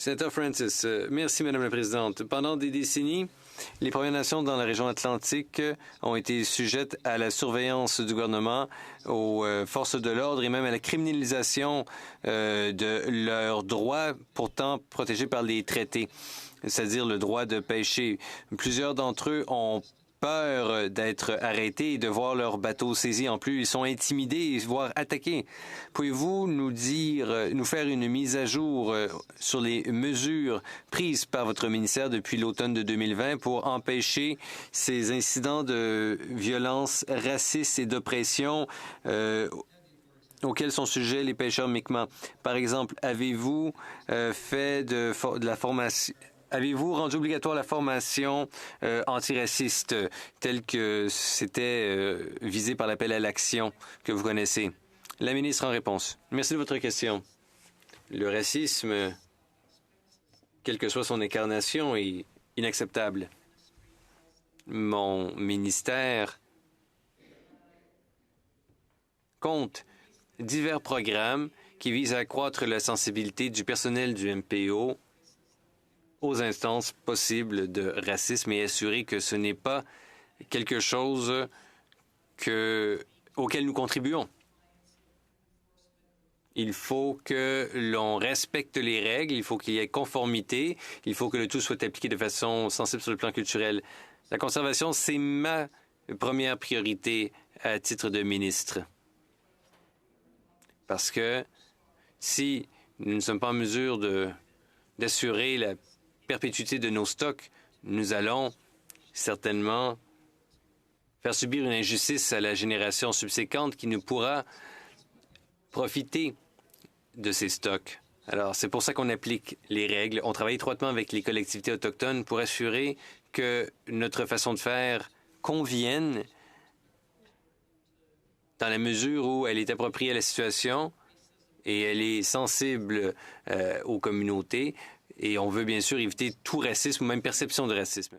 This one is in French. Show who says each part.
Speaker 1: Sénateur Francis, merci, Madame la Présidente. Pendant des décennies, les Premières Nations dans la région atlantique ont été sujettes à la surveillance du gouvernement, aux forces de l'ordre et même à la criminalisation de leurs droits pourtant protégés par les traités, c'est-à-dire le droit de pêcher. Plusieurs d'entre eux ont peur d'être arrêtés et de voir leur bateau saisi. En plus, ils sont intimidés, voire attaqués. Pouvez-vous nous faire une mise à jour sur les mesures prises par votre ministère depuis l'automne de 2020 pour empêcher ces incidents de violence raciste et d'oppression auxquels sont sujets les pêcheurs Mi'kmaq? Par exemple, avez-vous fait de la formation? Avez-vous rendu obligatoire la formation antiraciste telle que c'était visé par l'appel à l'action que vous connaissez? La ministre en réponse. Merci de votre question. Le racisme, quelle que soit son incarnation, est inacceptable. Mon ministère compte divers programmes qui visent à accroître la sensibilité du personnel du MPO aux instances possibles de racisme et assurer que ce n'est pas quelque chose auquel nous contribuons. Il faut que l'on respecte les règles, il faut qu'il y ait conformité, il faut que le tout soit appliqué de façon sensible sur le plan culturel. La conservation, c'est ma première priorité à titre de ministre. Parce que si nous ne sommes pas en mesure d'assurer la perpétuité de nos stocks, nous allons certainement faire subir une injustice à la génération subséquente qui ne pourra profiter de ces stocks. Alors, c'est pour ça qu'on applique les règles. On travaille étroitement avec les collectivités autochtones pour assurer que notre façon de faire convienne dans la mesure où elle est appropriée à la situation et elle est sensible aux communautés. Et on veut bien sûr éviter tout racisme ou même perception de racisme.